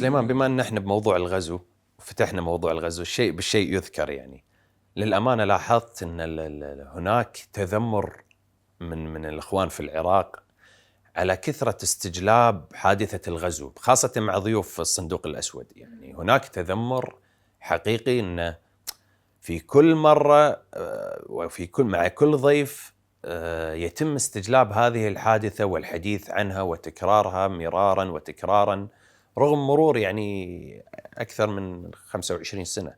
سليمان، بما أن احنا بموضوع الغزو وفتحنا موضوع الغزو، الشيء بالشيء يذكر. يعني للأمانة لاحظت أن هناك تذمر من الإخوان في العراق على كثرة استجلاب حادثة الغزو، خاصة مع ضيوف الصندوق الأسود. يعني هناك تذمر حقيقي أن في كل مرة مع كل ضيف يتم استجلاب هذه الحادثة والحديث عنها وتكرارها مرارا وتكرارا، رغم مرور يعني أكثر من 25 سنة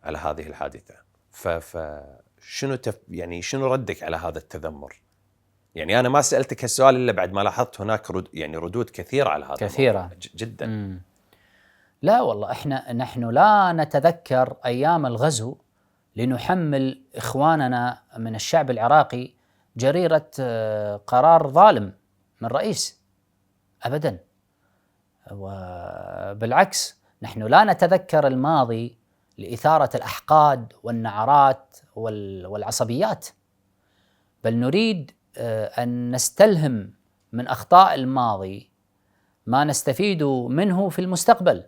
على هذه الحادثة. فشنو يعني شنو ردك على هذا التذمر؟ يعني أنا ما سألتك هالسؤال إلا بعد ما لاحظت هناك يعني ردود كثيرة على هذا كثيرة جدا. لا والله، نحن لا نتذكر أيام الغزو لنحمل إخواننا من الشعب العراقي جريرة قرار ظالم من رئيس أبدا، وبالعكس نحن لا نتذكر الماضي لإثارة الأحقاد والنعرات والعصبيات، بل نريد أن نستلهم من أخطاء الماضي ما نستفيد منه في المستقبل،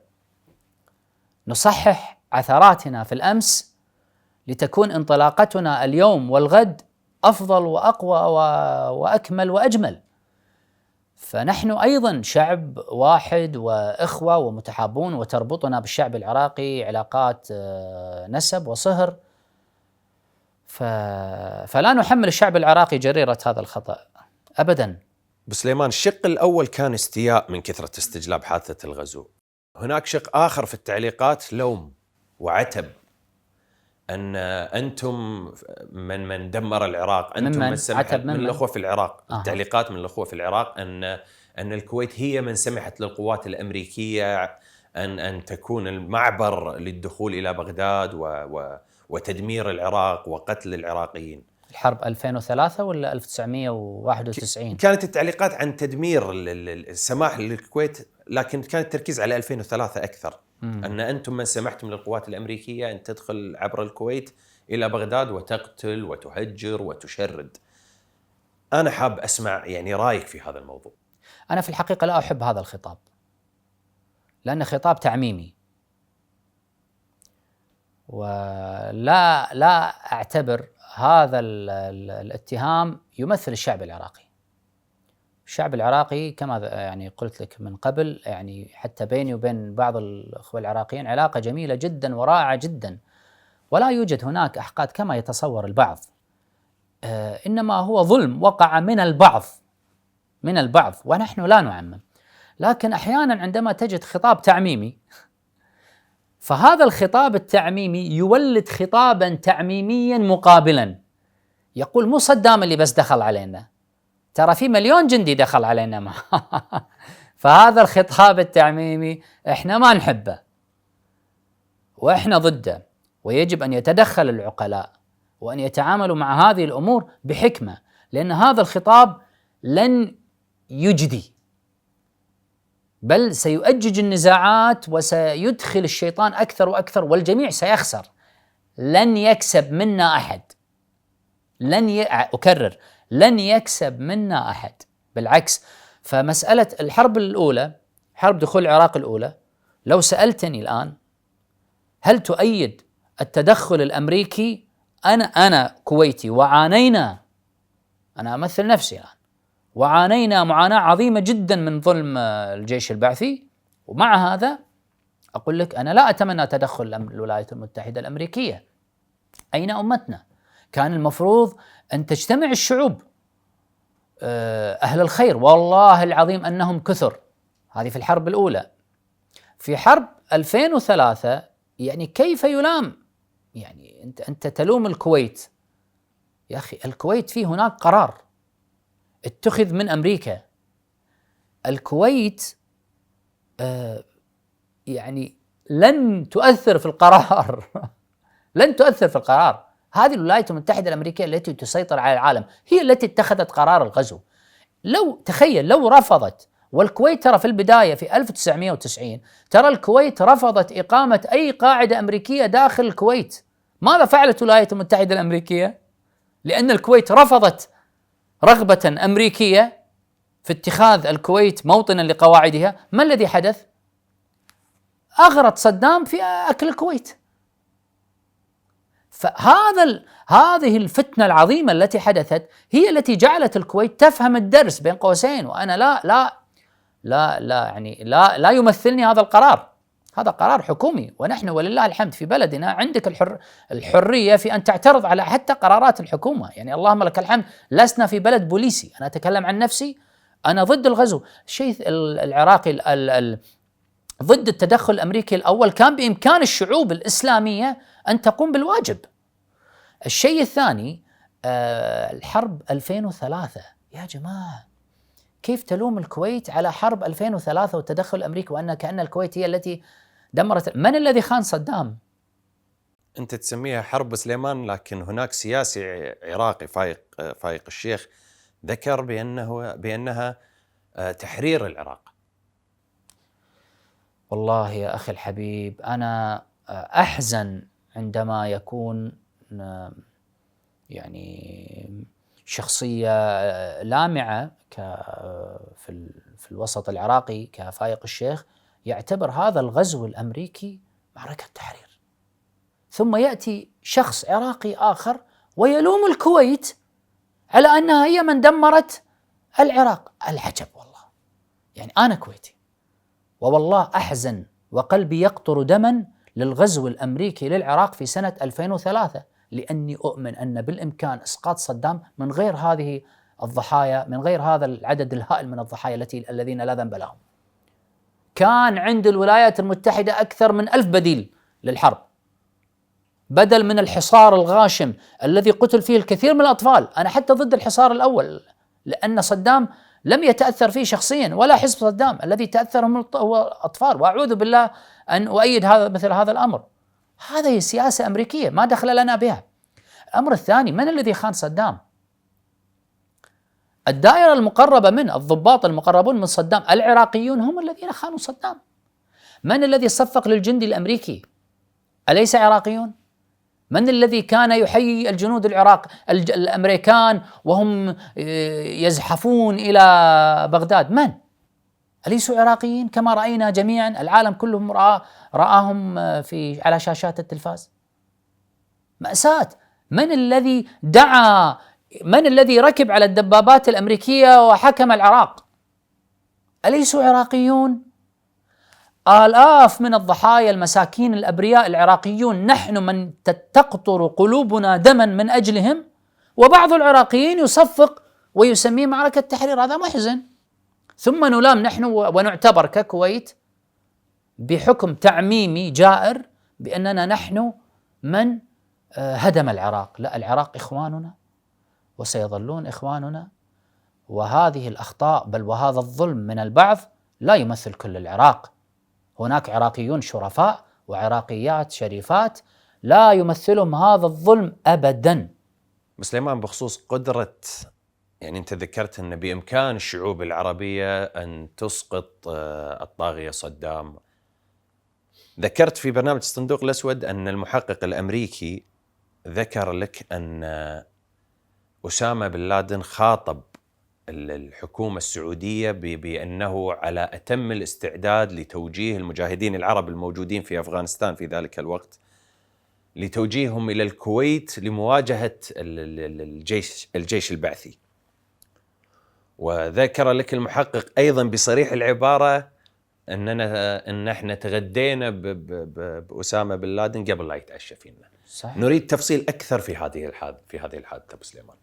نصحح عثراتنا في الأمس لتكون انطلاقتنا اليوم والغد أفضل وأقوى وأكمل وأجمل. فنحن أيضا شعب واحد وإخوة ومتحابون، وتربطنا بالشعب العراقي علاقات نسب وصهر، فلا نحمل الشعب العراقي جريرة هذا الخطأ أبدا. بسليمان، الشق الأول كان استياء من كثرة استجلاب حادثة الغزو. هناك شق آخر في التعليقات لوم وعتب أن أنتم من دمر العراق، أنتم من سمحت من الأخوة في العراق. التعليقات من الأخوة في العراق أن الكويت هي من سمحت للقوات الأمريكية أن تكون المعبر للدخول إلى بغداد وتدمير العراق وقتل العراقيين. الحرب 2003 ولا 1991؟ كانت التعليقات عن تدمير السماح للكويت، لكن كان التركيز على 2003 أكثر. أن أنتم من سمحتم للقوات الأمريكية أن تدخل عبر الكويت إلى بغداد وتقتل وتهجر وتشرد. أنا حاب أسمع يعني رأيك في هذا الموضوع. أنا في الحقيقة لا أحب هذا الخطاب، لأنه خطاب تعميمي، ولا أعتبر هذا الاتهام يمثل الشعب العراقي. الشعب العراقي كما يعني قلت لك من قبل، يعني حتى بيني وبين بعض الأخوة العراقيين علاقة جميلة جدا ورائعة جدا، ولا يوجد هناك أحقاد كما يتصور البعض. إنما هو ظلم وقع من البعض ونحن لا نعمم. لكن أحيانا عندما تجد خطاب تعميمي، فهذا الخطاب التعميمي يولد خطابا تعميميا مقابلا، يقول مو صدام اللي بس دخل علينا، ترى في مليون جندي دخل علينا ما فهذا الخطاب التعميمي احنا ما نحبه واحنا ضده، ويجب ان يتدخل العقلاء وان يتعاملوا مع هذه الامور بحكمة، لان هذا الخطاب لن يجدي، بل سيؤجج النزاعات وسيدخل الشيطان أكثر وأكثر، والجميع سيخسر. لن يكسب منا أحد، أكرر، لن يكسب منا أحد، بالعكس. فمسألة الحرب الأولى، حرب دخول العراق الأولى، لو سألتني الآن هل تؤيد التدخل الأمريكي؟ أنا كويتي وعانينا، أنا أمثل نفسي الآن، وعانينا معاناة عظيمة جدا من ظلم الجيش البعثي، ومع هذا أقول لك أنا لا أتمنى تدخل الولايات المتحدة الأمريكية. أين أمتنا؟ كان المفروض أن تجتمع الشعوب أهل الخير، والله العظيم أنهم كثر. هذه في الحرب الأولى. في حرب 2003 يعني كيف يلام؟ يعني أنت تلوم الكويت، يا أخي الكويت فيه هناك قرار اتخذ من أمريكا. الكويت يعني لن تؤثر في القرار لن تؤثر في القرار. هذه الولايات المتحدة الأمريكية التي تسيطر على العالم هي التي اتخذت قرار الغزو. تخيل لو رفضت، والكويت ترى في البداية في 1990 ترى الكويت رفضت إقامة أي قاعدة أمريكية داخل الكويت. ماذا فعلت الولايات المتحدة الأمريكية؟ لأن الكويت رفضت رغبة أمريكية في اتخاذ الكويت موطنا لقواعدها. ما الذي حدث؟ أغرت صدام في أكل الكويت. هذه الفتنة العظيمة التي حدثت هي التي جعلت الكويت تفهم الدرس بين قوسين. وأنا لا يمثلني هذا القرار، هذا قرار حكومي، ونحن ولله الحمد في بلدنا عندك الحرية في أن تعترض على حتى قرارات الحكومة. يعني اللهم لك الحمد لسنا في بلد بوليسي. أنا أتكلم عن نفسي، أنا ضد الغزو. الشيء العراقي ضد التدخل الأمريكي الأول، كان بإمكان الشعوب الإسلامية أن تقوم بالواجب. الشيء الثاني الحرب 2003. يا جماعة، كيف تلوم الكويت على حرب 2003 والتدخل الأمريكي وأن كأن الكويت هي التي دمرت؟ من الذي خان صدام؟ أنت تسميها حرب سليمان، لكن هناك سياسي عراقي فايق الشيخ ذكر بأنها تحرير العراق. والله يا أخي الحبيب، أنا أحزن عندما يكون يعني شخصية لامعة في الوسط العراقي كفايق الشيخ يعتبر هذا الغزو الأمريكي معركة تحرير، ثم يأتي شخص عراقي آخر ويلوم الكويت على أنها هي من دمرت العراق. العجب والله. يعني أنا كويتي والله أحزن وقلبي يقطر دما للغزو الأمريكي للعراق في سنة 2003، لأني أؤمن أن بالإمكان إسقاط صدام من غير هذه الضحايا، من غير هذا العدد الهائل من الضحايا الذين لا ذنب لهم. كان عند الولايات المتحدة أكثر من 1000 بديل للحرب، بدل من الحصار الغاشم الذي قتل فيه الكثير من الأطفال. أنا حتى ضد الحصار الأول، لأن صدام لم يتأثر فيه شخصيا ولا حزب صدام، الذي تأثر هو أطفال، وأعوذ بالله أن أؤيد مثل هذا الأمر. هذه سياسة أمريكية ما دخل لنا بها. الأمر الثاني، من الذي خان صدام؟ الدائرة المقربة من الضباط المقربون من صدام العراقيون هم الذين خانوا صدام. من الذي صفق للجندي الأمريكي؟ أليس عراقيون؟ من الذي كان يحيي الجنود الأمريكان وهم يزحفون إلى بغداد؟ من؟ أليسوا عراقيين كما رأينا جميعا؟ العالم كلهم رآهم على شاشات التلفاز. مأساة. من الذي دعا، من الذي ركب على الدبابات الأمريكية وحكم العراق؟ أليسوا عراقيون؟ آلاف من الضحايا المساكين الأبرياء العراقيون نحن من تقطر قلوبنا دما من أجلهم، وبعض العراقيين يصفق ويسميه معركة تحرير. هذا محزن. ثم نلام نحن ونعتبر ككويت بحكم تعميمي جائر بأننا نحن من هدم العراق. لا، العراق إخواننا وسيظلون إخواننا، وهذه الأخطاء بل وهذا الظلم من البعض لا يمثل كل العراق. هناك عراقيون شرفاء وعراقيات شريفات لا يمثلهم هذا الظلم أبدا. سليمان، بخصوص قدرة، يعني أنت ذكرت أن بإمكان الشعوب العربية أن تسقط الطاغية صدام. ذكرت في برنامج الصندوق الأسود أن المحقق الأمريكي ذكر لك أن أسامة بن لادن خاطب الحكومة السعودية بأنه على أتم الاستعداد لتوجيه المجاهدين العرب الموجودين في أفغانستان في ذلك الوقت، لتوجيههم إلى الكويت لمواجهة الجيش البعثي. وذكر لك المحقق أيضا بصريح العبارة أن احنا تغدينا بأسامة بن لادن قبل لا يتعشى فينا. صحيح. نريد تفصيل أكثر في هذه الحادثة أبو سليمان.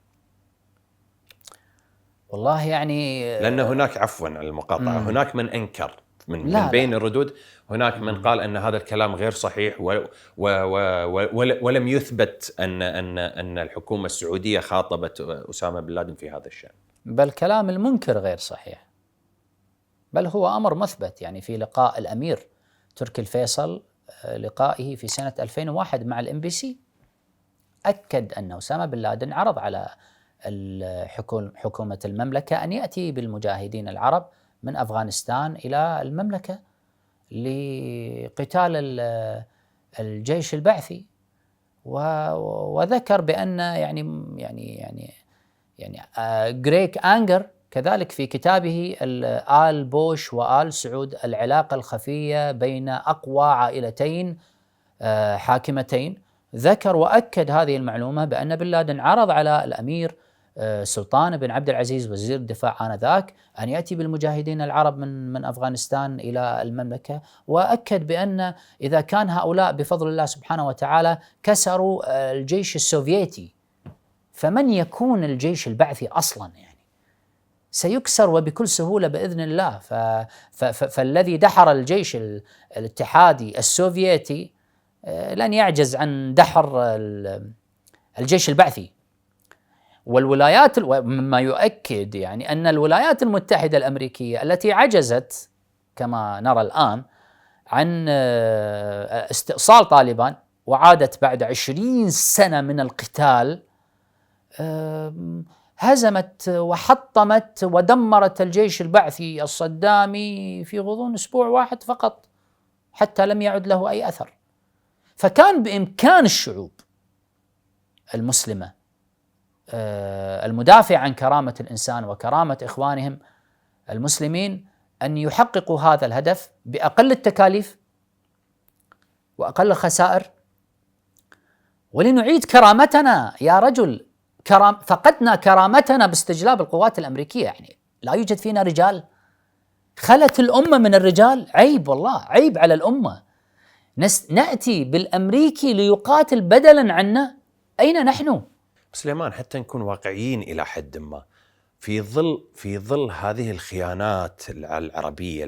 والله يعني لأن هناك، عفوا على المقاطعة، هناك من أنكر من بين الردود، هناك من قال أن هذا الكلام غير صحيح ولم يثبت أن الحكومة السعودية خاطبت أسامة بن لادن في هذا الشأن. بل كلام المنكر غير صحيح، بل هو أمر مثبت. يعني في لقاء الأمير تركي الفيصل، لقائه في سنة 2001 مع الMBC، أكد أن أسامة بن لادن عرض على حكومة المملكة أن يأتي بالمجاهدين العرب من أفغانستان إلى المملكة لقتال الجيش البعثي، وذكر بأن يعني غريك أنجر كذلك في كتابه آل بوش وآل سعود العلاقة الخفية بين أقوى عائلتين حاكمتين، ذكر وأكد هذه المعلومة بأن بن لادن عرض على الأمير سلطان بن عبد العزيز وزير الدفاع آنذاك أن يأتي بالمجاهدين العرب من أفغانستان إلى المملكة، وأكد بأن إذا كان هؤلاء بفضل الله سبحانه وتعالى كسروا الجيش السوفيتي، فمن يكون الجيش البعثي أصلا؟ يعني سيكسر وبكل سهولة بإذن الله. فالذي دحر الجيش الاتحادي السوفيتي لن يعجز عن دحر الجيش البعثي. والولايات، مما يؤكد يعني أن الولايات المتحدة الأمريكية التي عجزت كما نرى الآن عن استئصال طالبان وعادت بعد 20 سنة من القتال، هزمت وحطمت ودمرت الجيش البعثي الصدامي في غضون أسبوع واحد فقط، حتى لم يعد له أي أثر. فكان بإمكان الشعوب المسلمة المدافع عن كرامة الإنسان وكرامة إخوانهم المسلمين أن يحققوا هذا الهدف بأقل التكاليف وأقل الخسائر، ولنعيد كرامتنا يا رجل. فقدنا كرامتنا باستجلاب القوات الأمريكية، يعني لا يوجد فينا رجال، خلت الأمة من الرجال. عيب والله، عيب على الأمة. نأتي بالأمريكي ليقاتل بدلا عنا، أين نحن؟ سليمان، حتى نكون واقعيين إلى حد ما في ظل هذه الخيانات العربية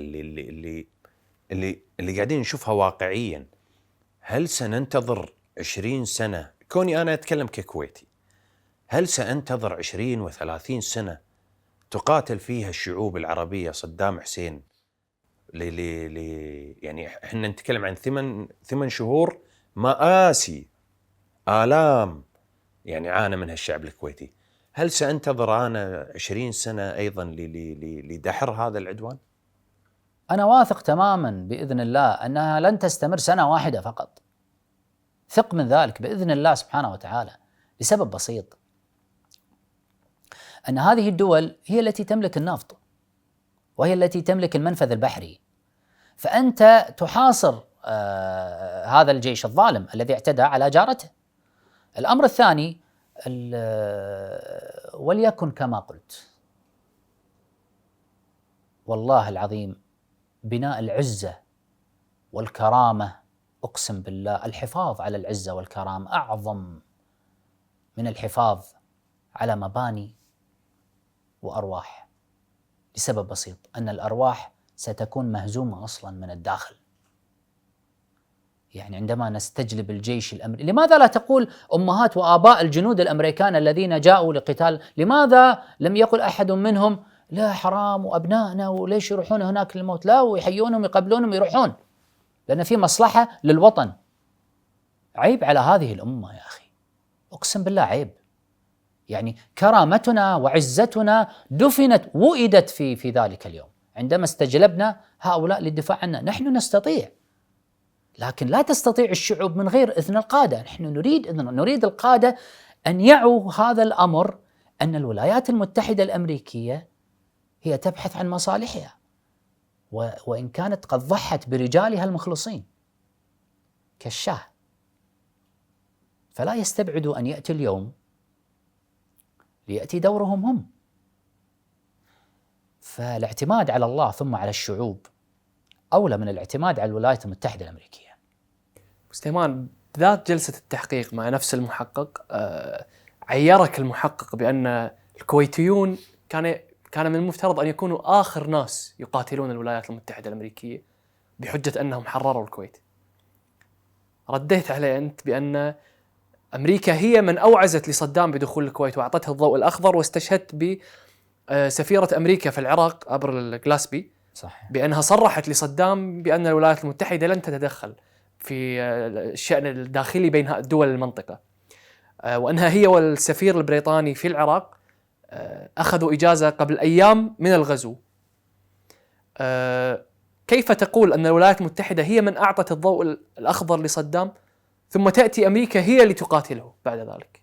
اللي قاعدين نشوفها واقعيا، هل سننتظر 20 سنة؟ كوني أنا أتكلم ككويتي، هل سأنتظر 20 و30 سنة تقاتل فيها الشعوب العربية صدام حسين؟ يعني احنا نتكلم عن 8 شهور مآسي، آلام يعني عانى منها الشعب الكويتي. هل سأنتظر أنا 20 سنة أيضا لدحر هذا العدوان؟ أنا واثق تماما بإذن الله أنها لن تستمر سنة واحدة فقط، ثق من ذلك بإذن الله سبحانه وتعالى، لسبب بسيط، أن هذه الدول هي التي تملك النفط وهي التي تملك المنفذ البحري، فأنت تحاصر هذا الجيش الظالم الذي اعتدى على جارته. الأمر الثاني، وليكن كما قلت، والله العظيم بناء العزة والكرامة، أقسم بالله الحفاظ على العزة والكرامة أعظم من الحفاظ على مباني وأرواح، لسبب بسيط، أن الأرواح ستكون مهزومة أصلا من الداخل. يعني عندما نستجلب الجيش الأمريكي، لماذا لا تقول أمهات وآباء الجنود الأمريكان الذين جاءوا لقتال، لماذا لم يقل أحد منهم لا حرام وأبنائنا وليش يروحون هناك للموت؟ لا، ويحيونهم يقبلونهم يروحون، لأن في مصلحة للوطن. عيب على هذه الأمة يا أخي، أقسم بالله عيب. يعني كرامتنا وعزتنا دفنت، وئدت في ذلك اليوم عندما استجلبنا هؤلاء للدفاع عنا. نحن نستطيع، لكن لا تستطيع الشعوب من غير إذن القادة. نحن نريد القادة أن يعوا هذا الأمر، أن الولايات المتحدة الأمريكية هي تبحث عن مصالحها، وإن كانت قد ضحت برجالها المخلصين كالشاه، فلا يستبعدوا أن يأتي اليوم ليأتي دورهم هم. فالاعتماد على الله ثم على الشعوب أولى من الاعتماد على الولايات المتحدة الأمريكية. سليمان، ذات جلسة التحقيق مع نفس المحقق عيرك المحقق بأن الكويتيون كان من المفترض أن يكونوا آخر ناس يقاتلون الولايات المتحدة الأمريكية بحجة أنهم حرروا الكويت. رديت عليه أنت بأن أمريكا هي من أوعزت لصدام بدخول الكويت وأعطته الضوء الأخضر، واستشهدت بسفيرة أمريكا في العراق عبر الجلاسبي، صحيح، بأنها صرحت لصدام بأن الولايات المتحدة لن تتدخل في الشأن الداخلي بين دول المنطقة، وأنها هي والسفير البريطاني في العراق أخذوا إجازة قبل أيام من الغزو. كيف تقول أن الولايات المتحدة هي من أعطت الضوء الأخضر لصدام، ثم تأتي أمريكا هي اللي تقاتله بعد ذلك؟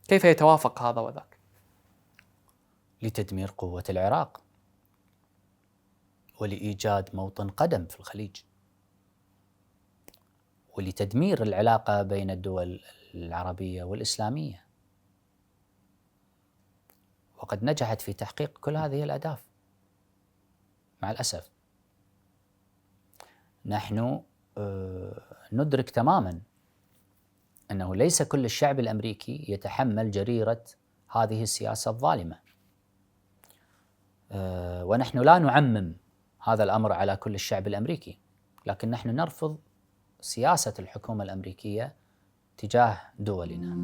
كيف يتوافق هذا وذاك؟ لتدمير قوة العراق ولإيجاد موطن قدم في الخليج ولتدمير العلاقة بين الدول العربية والإسلامية، وقد نجحت في تحقيق كل هذه الأهداف. مع الأسف نحن ندرك تماما أنه ليس كل الشعب الأمريكي يتحمل جريرة هذه السياسة الظالمة، ونحن لا نعمم هذا الأمر على كل الشعب الأمريكي، لكن نحن نرفض سياسة الحكومة الأمريكية تجاه دولنا.